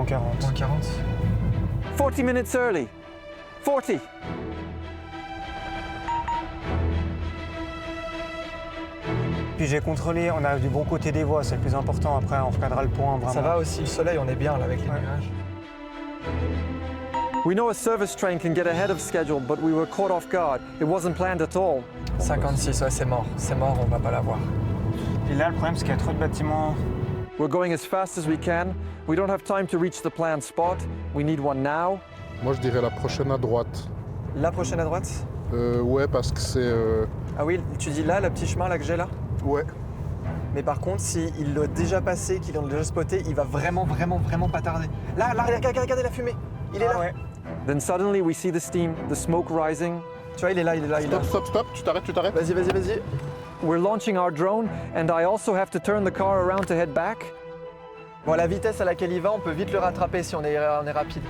moins 40. Moins 40. 40 minutes early. 40. Puis j'ai contrôlé, on a du bon côté des voies, c'est le plus important. Après, on regardera le point vraiment. Ça va aussi, le soleil, on est bien là avec les nuages. We know a service train can get ahead of schedule, but we were caught off guard. It wasn't planned at all. 56, ouais, c'est mort. C'est mort, on va pas la voir. Et là, le problème, c'est qu'il y a trop de bâtiments. We're going as fast as we can. We don't have time to reach the planned spot. We need one now. Moi, je dirais la prochaine à droite. La prochaine à droite? Ouais, parce que c'est... Ah oui, tu dis là, le petit chemin là que j'ai là? Ouais. Mais par contre, s'il l'a déjà passé, qu'il l'a déjà spoté, il va vraiment pas tarder. Là, regardez la fumée. Il est là. Ouais. Then suddenly we see the steam, the smoke rising. Tu vois, il est là. Stop, tu t'arrêtes. Vas-y. We're launching our drone, and I also have to turn the car around to head back. Bon, la vitesse à laquelle il va, on peut vite le rattraper si on est rapide.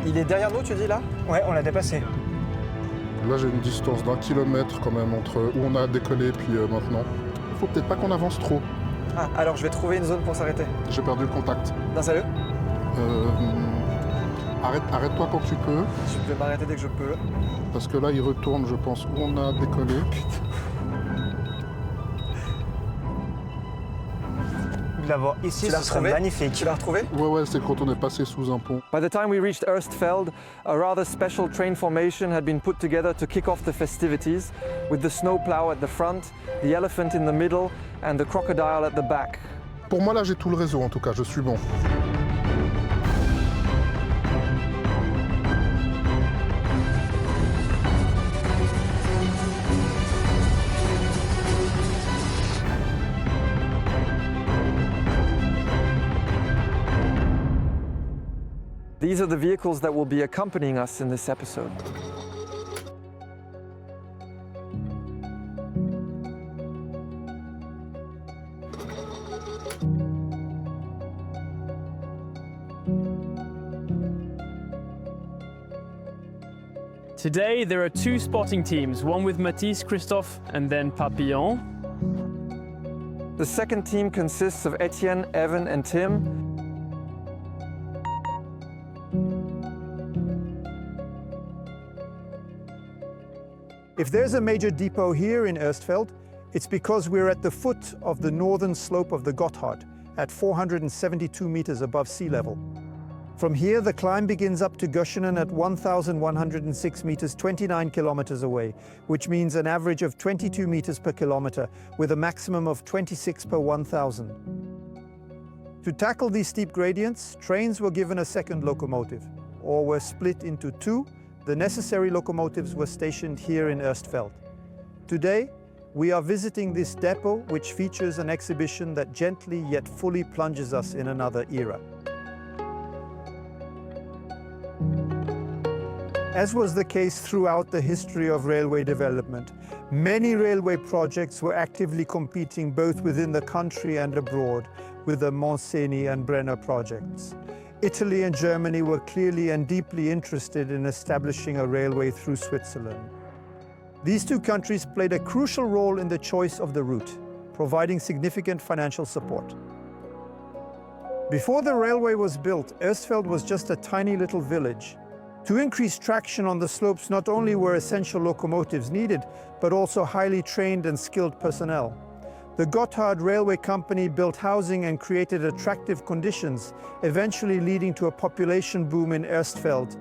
Il est derrière nous, tu dis là? Ouais, on l'a dépassé. Là, j'ai une distance d'1 kilomètre quand même entre où on a décollé et puis maintenant. Il faut peut-être pas qu'on avance trop. Ah, alors je vais trouver une zone pour s'arrêter. J'ai perdu le contact. Non, sérieux? Arrête-toi quand tu peux. Je vais m'arrêter dès que je peux. Parce que là, il retourne, je pense, où on a décollé. De l'avoir ici, ce serait magnifique. Tu l'as retrouvé? Ouais, c'est quand on est passé sous un pont. By the time we reached Erstfeld, a rather special train formation had been put together to kick off the festivities, with the snowplough at the front, the elephant in the middle, and the crocodile at the back. Pour moi, là, j'ai tout le réseau, en tout cas, je suis bon. These are the vehicles that will be accompanying us in this episode. Today there are two spotting teams, one with Mathis, Christophe and then Papillon. The second team consists of Etienne, Evan and Tim. If there's a major depot here in Erstfeld, it's because we're at the foot of the northern slope of the Gotthard, at 472 meters above sea level. From here, the climb begins up to Göschenen at 1,106 meters, 29 kilometers away, which means an average of 22 meters per kilometer, with a maximum of 26 per 1,000. To tackle these steep gradients, trains were given a second locomotive, or were split into two. The necessary locomotives were stationed here in Erstfeld. Today, we are visiting this depot, which features an exhibition that gently yet fully plunges us in another era. As was the case throughout the history of railway development, many railway projects were actively competing both within the country and abroad with the Montseny and Brenner projects. Italy and Germany were clearly and deeply interested in establishing a railway through Switzerland. These two countries played a crucial role in the choice of the route, providing significant financial support. Before the railway was built, Erstfeld was just a tiny little village. To increase traction on the slopes, not only were essential locomotives needed, but also highly trained and skilled personnel. The Gotthard Railway Company built housing and created attractive conditions, eventually leading to a population boom in Erstfeld.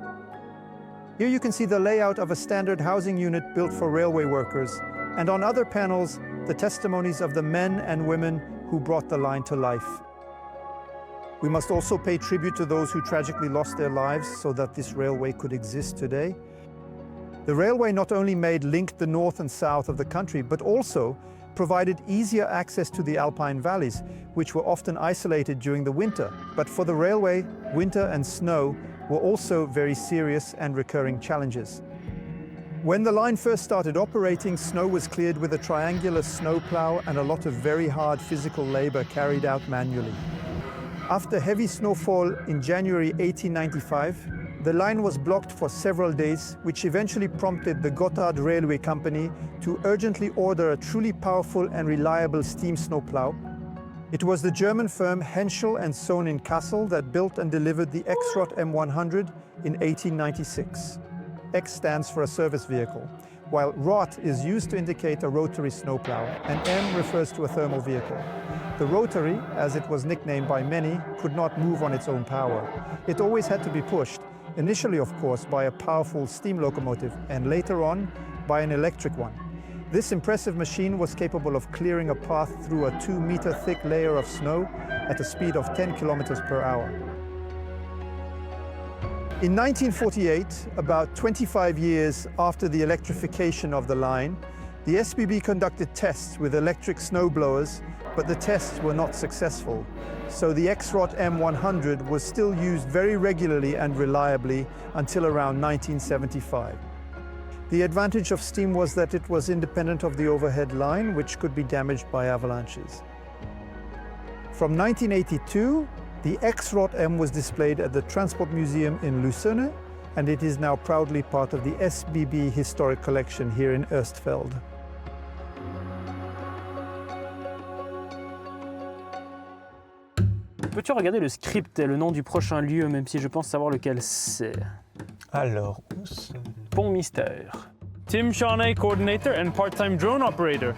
Here you can see the layout of a standard housing unit built for railway workers, and on other panels, the testimonies of the men and women who brought the line to life. We must also pay tribute to those who tragically lost their lives so that this railway could exist today. The railway not only linked the north and south of the country, but also provided easier access to the Alpine valleys, which were often isolated during the winter. But for the railway, winter and snow were also very serious and recurring challenges. When the line first started operating, snow was cleared with a triangular snowplough and a lot of very hard physical labor carried out manually. After heavy snowfall in January 1895, the line was blocked for several days, which eventually prompted the Gotthard Railway Company to urgently order a truly powerful and reliable steam snowplough. It was the German firm Henschel & Sohn in Kassel that built and delivered the X-Rot M100 in 1896. X stands for a service vehicle, while ROT is used to indicate a rotary snowplow, and M refers to a thermal vehicle. The rotary, as it was nicknamed by many, could not move on its own power. It always had to be pushed, initially of course by a powerful steam locomotive, and later on by an electric one. This impressive machine was capable of clearing a path through a 2-meter thick layer of snow at a speed of 10 kilometers per hour. In 1948, about 25 years after the electrification of the line, the SBB conducted tests with electric snowblowers, but the tests were not successful. So the X-Rot M100 was still used very regularly and reliably until around 1975. The advantage of steam was that it was independent of the overhead line, which could be damaged by avalanches. From 1982, the X-Rot M was displayed at the Transport Museum in Lucerne, and it is now proudly part of the SBB Historic collection here in Erstfeld. Peux-tu regarder le script et le nom du prochain lieu, même si je pense savoir lequel c'est? Alors, où c'est? Pont Mystère. Tim Shawnee, coordinator and part-time drone operator.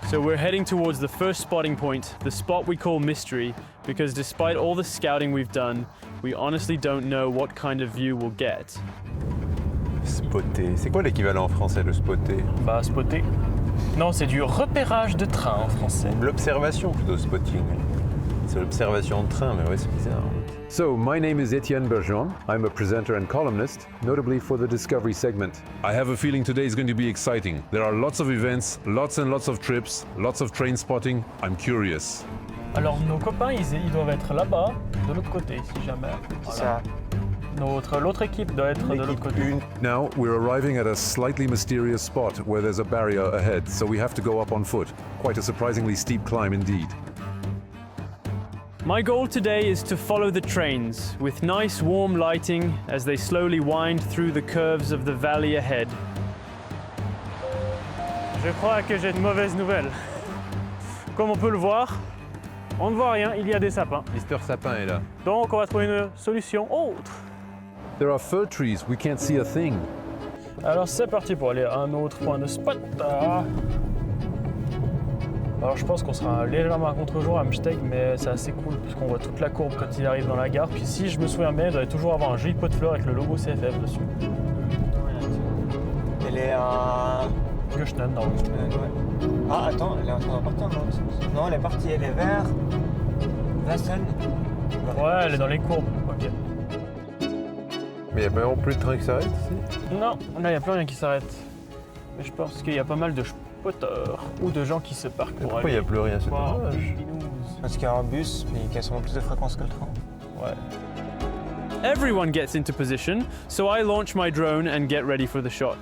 So we're heading towards the first spotting point, the spot we call Mystery, because despite all the scouting we've done, we honestly don't know what kind of view we'll get. Spotter. C'est quoi l'équivalent en français de spotter? Bah, spotter. Non, c'est du repérage de train en français. L'observation plutôt, spotting. C'est l'observation de train, mais ouais, c'est bizarre. So, my name is Etienne Bergeon. I'm a presenter and columnist, notably for the Discovery segment. I have a feeling today is going to be exciting. There are lots of events, lots and lots of trips, lots of train spotting. I'm curious. Alors, nos copains, ils doivent être là-bas, de l'autre côté, si jamais. Ça. L'autre équipe doit être de l'autre côté. Now we're arriving at a slightly mysterious spot where there's a barrier ahead, so we have to go up on foot. Quite a surprisingly steep climb indeed. My goal today is to follow the trains, with nice warm lighting as they slowly wind through the curves of the valley ahead. Je crois que j'ai de mauvaises nouvelles. Comme on peut le voir, on ne voit rien, il y a des sapins. Mister Sapin est là. Donc on va trouver une solution autre. There are fir trees, we can't see a thing. Alors c'est parti pour aller à un autre point de spot. Alors je pense qu'on sera légèrement à contre-jour à Amsteg, mais c'est assez cool puisqu'on voit toute la courbe quand il arrive dans la gare. Puis si je me souviens bien, il doit toujours avoir un joli pot de fleurs avec le logo CFF dessus. Elle est à... Göschenen, non. Ouais. Ah, attends, elle est en train de partir, non? Non, elle est partie, elle est vers... Wassen. Ouais, elle est dans les courbes, ok. Mais il n'y a pas non plus de train qui s'arrête ici? Non, là il n'y a plus rien qui s'arrête. Mais je pense qu'il y a pas mal de spotters ou de gens qui se parquent pour pourquoi il n'y a plus rien, c'est dommage. Parce qu'il y a un bus, mais qui a sûrement plus de fréquence que le train. Ouais. Everyone gets into position, so I launch my drone and get ready for the shot.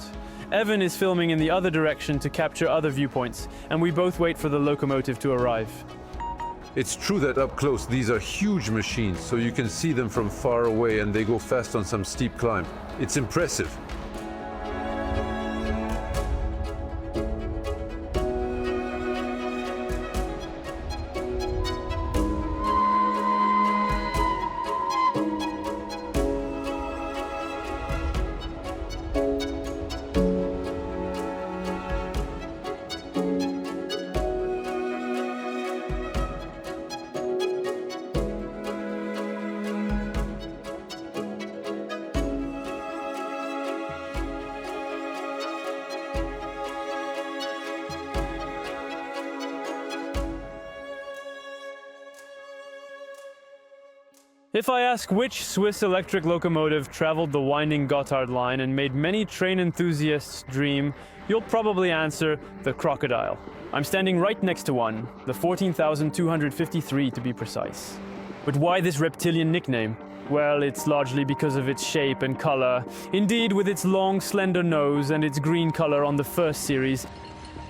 Evan is filming in the other direction to capture other viewpoints, and we both wait for the locomotive to arrive. It's true that up close these are huge machines, so you can see them from far away and they go fast on some steep climb. It's impressive. If I ask which Swiss electric locomotive traveled the winding Gotthard line and made many train enthusiasts dream, you'll probably answer the Crocodile. I'm standing right next to one, the 14,253 to be precise. But why this reptilian nickname? Well, it's largely because of its shape and color. Indeed, with its long, slender nose and its green color on the first series,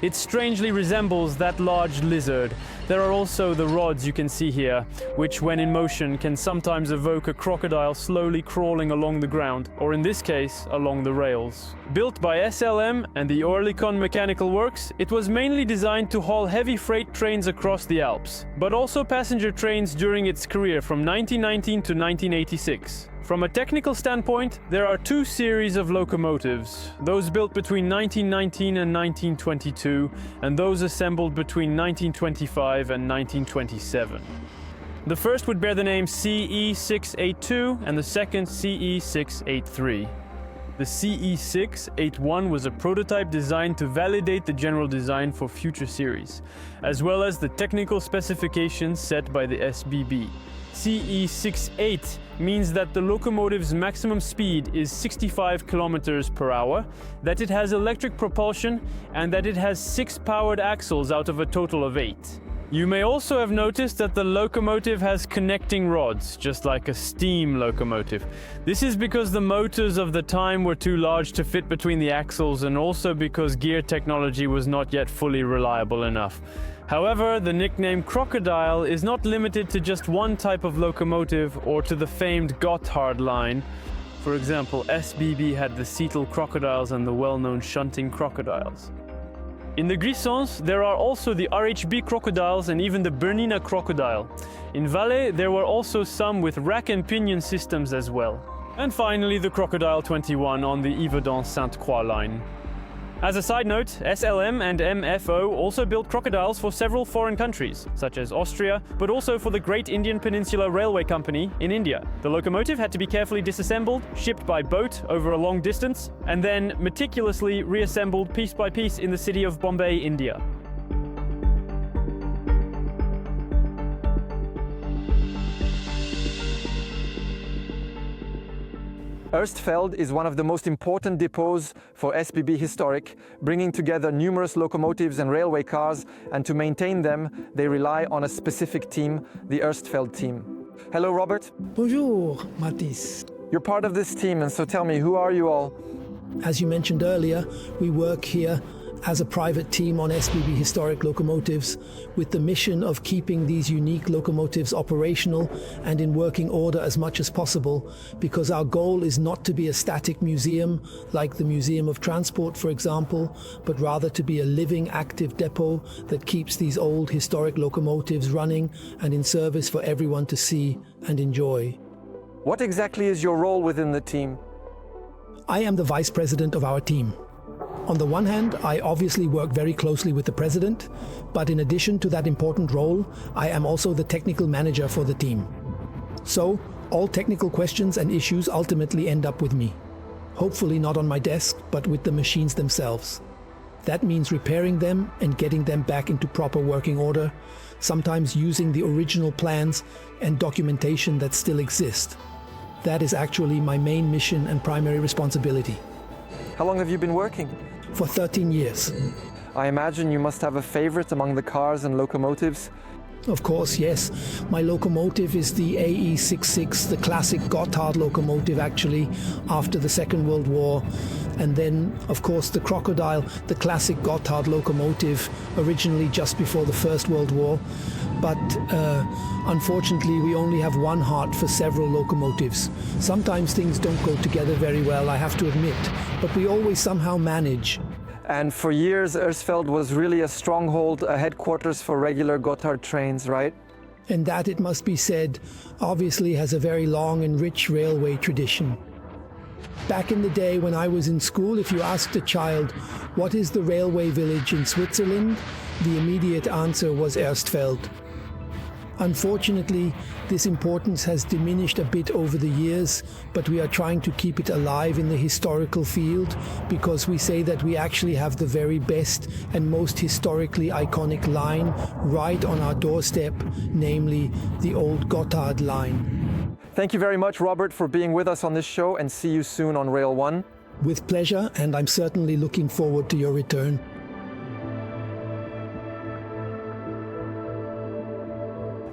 it strangely resembles that large lizard. There are also the rods you can see here, which when in motion can sometimes evoke a crocodile slowly crawling along the ground, or in this case, along the rails. Built by SLM and the Oerlikon Mechanical Works, it was mainly designed to haul heavy freight trains across the Alps, but also passenger trains during its career from 1919 to 1986. From a technical standpoint, there are two series of locomotives, those built between 1919 and 1922, and those assembled between 1925 and 1927. The first would bear the name CE-6-82 and the second CE-6-83. The CE-6-81 was a prototype designed to validate the general design for future series, as well as the technical specifications set by the SBB. CE-6-8 means that the locomotive's maximum speed is 65 kilometers per hour, that it has electric propulsion, and that it has 6 powered axles out of a total of 8. You may also have noticed that the locomotive has connecting rods, just like a steam locomotive. This is because the motors of the time were too large to fit between the axles, and also because gear technology was not yet fully reliable enough. However, the nickname Crocodile is not limited to just one type of locomotive or to the famed Gotthard line. For example, SBB had the Seattle Crocodiles and the well-known shunting Crocodiles. In the Grisons, there are also the RHB Crocodiles and even the Bernina Crocodile. In Valais, there were also some with rack and pinion systems as well. And finally, the Crocodile 21 on the Yverdon-Sainte-Croix line. As a side note, SLM and MFO also built crocodiles for several foreign countries, such as Austria, but also for the Great Indian Peninsula Railway Company in India. The locomotive had to be carefully disassembled, shipped by boat over a long distance, and then meticulously reassembled piece by piece in the city of Bombay, India. Erstfeld is one of the most important depots for SBB Historic, bringing together numerous locomotives and railway cars, and to maintain them, they rely on a specific team, the Erstfeld team. Hello, Robert. Bonjour, Mathis. You're part of this team, and so tell me, who are you all? As you mentioned earlier, we work here as a private team on SBB Historic locomotives with the mission of keeping these unique locomotives operational and in working order as much as possible, because our goal is not to be a static museum like the Museum of Transport, for example, but rather to be a living, active depot that keeps these old historic locomotives running and in service for everyone to see and enjoy. What exactly is your role within the team? I am the vice president of our team. On the one hand, I obviously work very closely with the president, but in addition to that important role, I am also the technical manager for the team. So, all technical questions and issues ultimately end up with me. Hopefully not on my desk, but with the machines themselves. That means repairing them and getting them back into proper working order, sometimes using the original plans and documentation that still exist. That is actually my main mission and primary responsibility. How long have you been working? For 13 years. I imagine you must have a favorite among the cars and locomotives. Of course, yes. My locomotive is the AE66, the classic Gotthard locomotive actually, after the Second World War. And then, of course, the Crocodile, the classic Gotthard locomotive, originally just before the First World War. But unfortunately, we only have one heart for several locomotives. Sometimes things don't go together very well, I have to admit, but we always somehow manage. And for years, Erstfeld was really a stronghold, a headquarters for regular Gotthard trains, right? And that, it must be said, obviously has a very long and rich railway tradition. Back in the day when I was in school, if you asked a child, what is the railway village in Switzerland? The immediate answer was Erstfeld. Unfortunately, this importance has diminished a bit over the years, but we are trying to keep it alive in the historical field, because we say that we actually have the very best and most historically iconic line right on our doorstep, namely the old Gotthard line. Thank you very much, Robert, for being with us on this show, and see you soon on Rail 1. With pleasure, and I'm certainly looking forward to your return.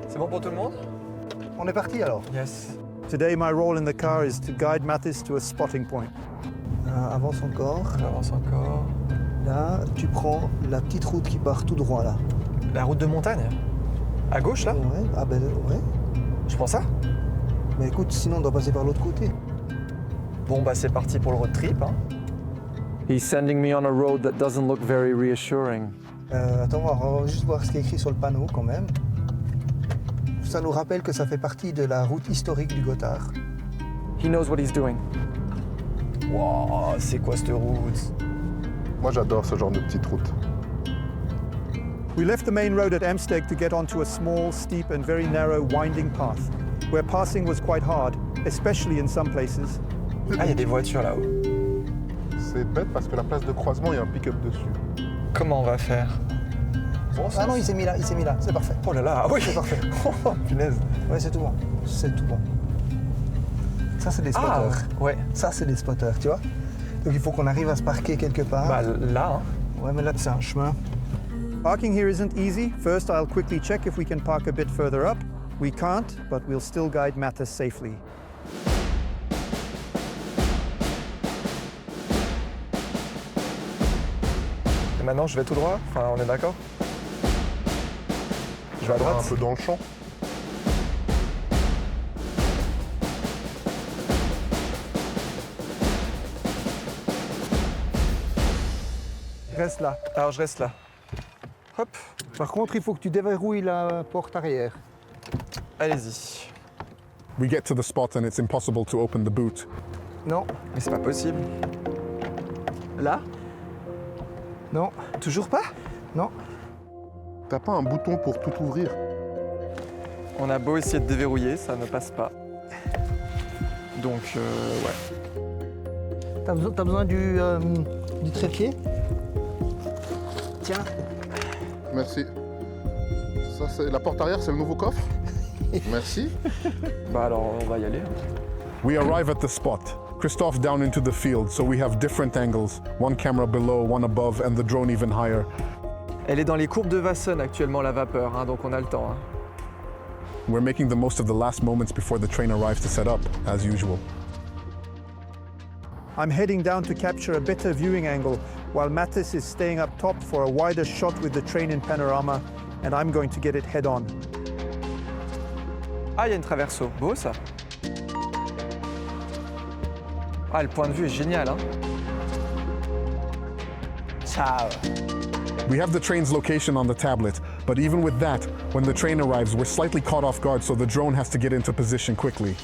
C'est bon pour tout le monde? On est parti alors. Yes. Today, my role in the car is to guide Mathis to a spotting point. Avance encore. J'avance encore. Là, tu prends la petite route qui part tout droit là. La route de montagne? À gauche là? Ouais, ah ben ouais. Je prends ça? Mais écoute, sinon on doit passer par l'autre côté. Bon bah c'est parti pour le road trip. Hein. He's sending me on a road that doesn't look very reassuring. Attends, on va juste voir ce qui est écrit sur le panneau quand même. Ça nous rappelle que ça fait partie de la route historique du Gotthard. He knows what he's doing. Wow, c'est quoi cette route? Moi j'adore ce genre de petite route. We left the main road at Amsteg to get onto a small, steep and very narrow winding path, where passing was quite hard, especially in some places. Ah, il y a des voitures là-haut. C'est bête parce que la place de croisement, il y a un pick-up dessus. Comment on va faire? Bon, Ah non, il s'est mis là, c'est parfait. Oh là là, oui. C'est parfait. Oh, punaise. Ouais, c'est tout bon. C'est tout bon. Ça, c'est des spotters. Ah, ouais. Ça, c'est des spotters, tu vois. Donc il faut qu'on arrive à se parquer quelque part. Bah là, hein. Ouais, mais là, c'est un chemin. Parking here isn't easy. First, I'll quickly check if we can park a bit further up. We can't, but we'll still guide Mathis safely. Et maintenant, je vais tout droit? Enfin, on est d'accord? Je vais à droite? Un peu dans le champ. Reste là. Alors, je reste là. Hop, Par contre, il faut que tu déverrouilles la porte arrière. allez-y. We get to the spot and it's impossible to open the boot. Non, Mais c'est pas possible. là. Non, Toujours pas? non. T'as pas un bouton pour tout ouvrir? On a beau essayer de déverrouiller, ça ne passe pas. Donc, ouais. T'as besoin du trépied? Tiens. Merci. Ça, c'est la porte arrière, c'est le nouveau coffre? Merci. Bah alors, on va y aller. We arrive at the spot. Christophe down into the field, so we have different angles. One camera below, one above, and the drone even higher. Elle est dans les courbes de Wassen actuellement, la vapeur, hein, donc on a le temps. Hein. We're making the most of the last moments before the train arrives to set up, as usual. I'm heading down to capture a better viewing angle, while Mathis is staying up top for a wider shot with the train in panorama, and I'm going to get it head on. Ah, il y a une traverso. Beau, ça. Ah, le point de vue est génial, hein. Ciao. We have the train's location on the tablet, but even with that, when the train arrives, we're slightly caught off guard, so the drone has to get into position quickly.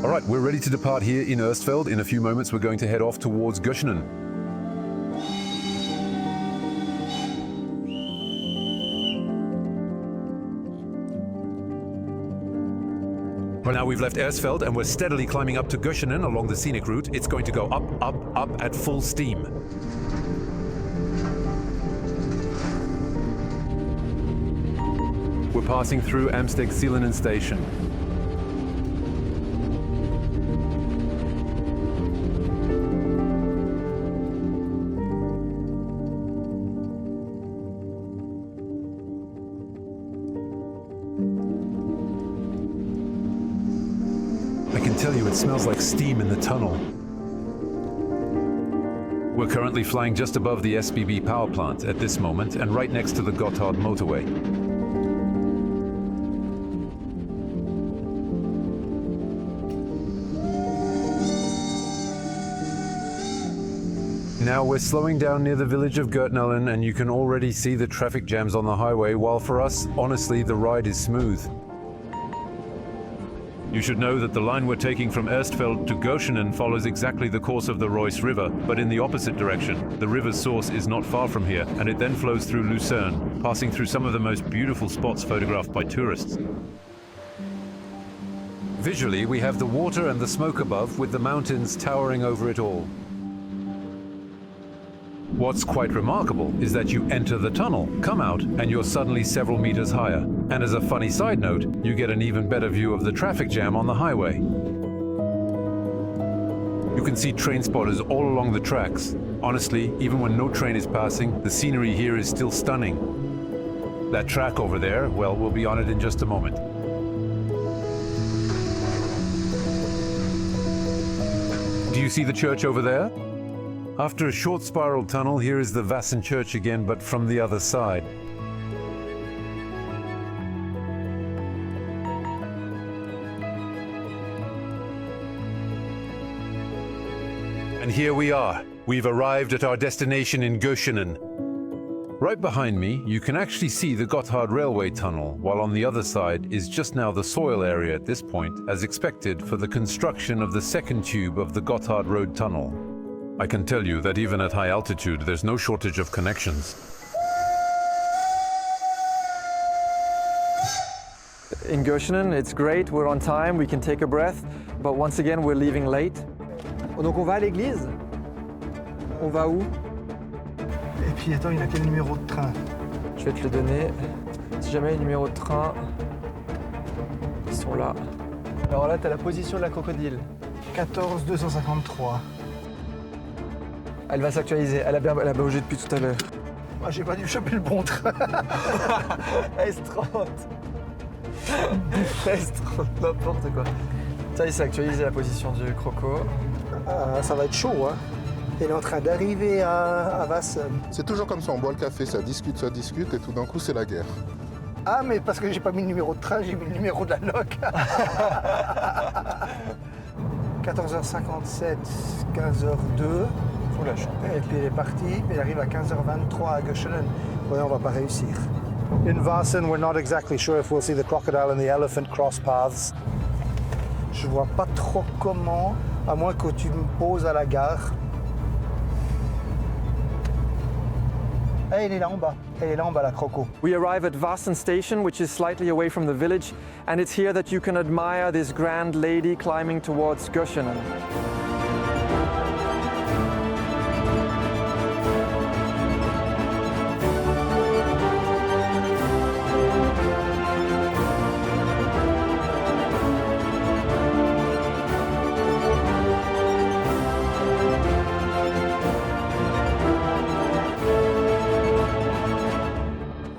All right, we're ready to depart here in Erstfeld. In a few moments, we're going to head off towards Göschenen. Well, now we've left Erstfeld and we're steadily climbing up to Göschenen along the scenic route. It's going to go up, up, up at full steam. We're passing through Amsteg-Seelenen station. I can tell you it smells like steam in the tunnel. We're currently flying just above the SBB power plant at this moment and right next to the Gotthard motorway. Now we're slowing down near the village of Göschenen and you can already see the traffic jams on the highway, while for us, honestly, the ride is smooth. You should know that the line we're taking from Erstfeld to Göschenen follows exactly the course of the Reuss River, but in the opposite direction. The river's source is not far from here, and it then flows through Lucerne, passing through some of the most beautiful spots photographed by tourists. Visually, we have the water and the smoke above, with the mountains towering over it all. What's quite remarkable is that you enter the tunnel, come out, and you're suddenly several meters higher. And as a funny side note, you get an even better view of the traffic jam on the highway. You can see train spotters all along the tracks. Honestly, even when no train is passing, the scenery here is still stunning. That track over there, well, we'll be on it in just a moment. Do you see the church over there? After a short spiral tunnel, here is the Wassen church again, but from the other side. And here we are. We've arrived at our destination in Göschenen. Right behind me, you can actually see the Gotthard railway tunnel, while on the other side is just now the soil area at this point, as expected for the construction of the second tube of the Gotthard road tunnel. I can tell you that even at high altitude, there's no shortage of connections. In Göschenen, it's great, we're on time, we can take a breath, but once again, we're leaving late. Donc on va à l'église? On va où? Et puis attends, il a quel numéro de train? Je vais te le donner. Si jamais il y a le numéro de train, ils sont là. Alors là, t'as la position de la Crocodile. 14 253. Elle va s'actualiser, elle a bien bougé depuis tout à l'heure. Ah, j'ai pas dû choper le bon train. S30. S30, n'importe quoi. Ça, il s'est actualisé la position du croco. Ah, ça va être chaud, hein. Il est en train d'arriver à Wassen. C'est toujours comme ça, on boit le café, ça discute, et tout d'un coup, c'est la guerre. Ah, mais parce que j'ai pas mis le numéro de train, j'ai mis le numéro de la loc. 14h57, 15h02. Et puis il est parti, il arrive à 15h23 à Göschenen. Ouais, on va pas réussir. In Wassen, we're not exactly sure if we'll see the crocodile and the elephant cross paths. Je vois pas trop comment, à moins que tu me poses à la gare. Ah, elle est là en bas. Elle est là en bas, la croco. We arrive at Wassen station, which is slightly away from the village, and it's here that you can admire this grand lady climbing towards Göschenen.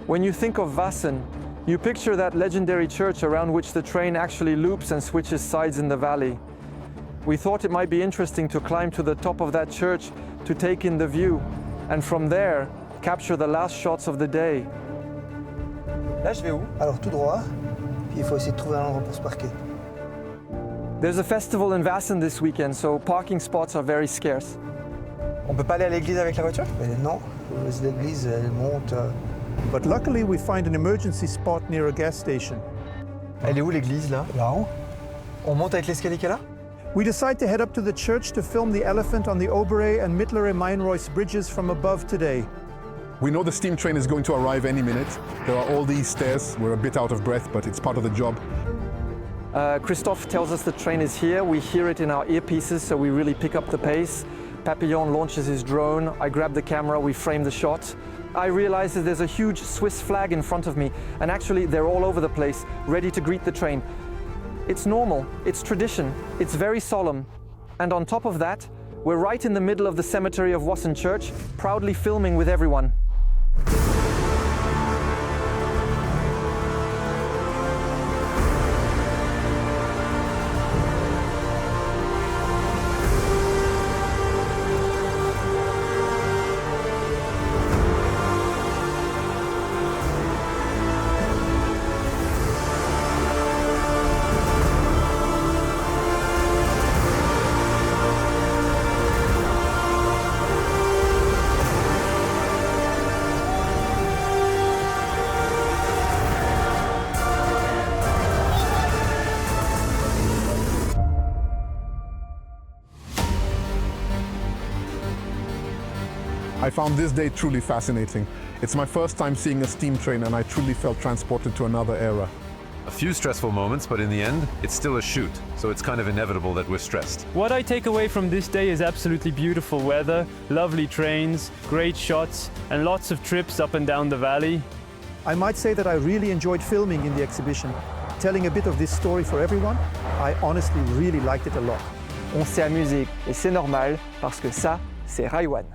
When you think of Wassen, you picture that legendary church around which the train actually loops and switches sides in the valley. We thought it might be interesting to climb to the top of that church to take in the view, and from there, capture the last shots of the day. Là, je vais où? Alors tout droit, puis il faut essayer de trouver un endroit pour se parquer. There's a festival in Wassen this weekend, so parking spots are very scarce. On peut pas aller à l'église avec la voiture? Non, l'église, elle monte. But luckily, we find an emergency spot near a gas station. Elle est où l'église là? Là-haut. On monte avec l'escalier qui est là? We decide to head up to the church to film the elephant on the Obere and Mittlere Main-Reuss bridges from above today. We know the steam train is going to arrive any minute. There are all these stairs. We're a bit out of breath, but it's part of the job. Christophe tells us the train is here. We hear it in our earpieces, so we really pick up the pace. Papillon launches his drone. I grab the camera, we frame the shot. I realize that there's a huge Swiss flag in front of me, and actually they're all over the place, ready to greet the train. It's normal, it's tradition, it's very solemn. And on top of that, we're right in the middle of the cemetery of Wassen Church, proudly filming with everyone. I found this day truly fascinating. It's my first time seeing a steam train and I truly felt transported to another era. A few stressful moments, but in the end, it's still a shoot, so it's kind of inevitable that we're stressed. What I take away from this day is absolutely beautiful weather, lovely trains, great shots, and lots of trips up and down the valley. I might say that I really enjoyed filming in the exhibition. Telling a bit of this story for everyone, I honestly really liked it a lot. On s'est amusé et c'est normal parce que ça, c'est Raiwan.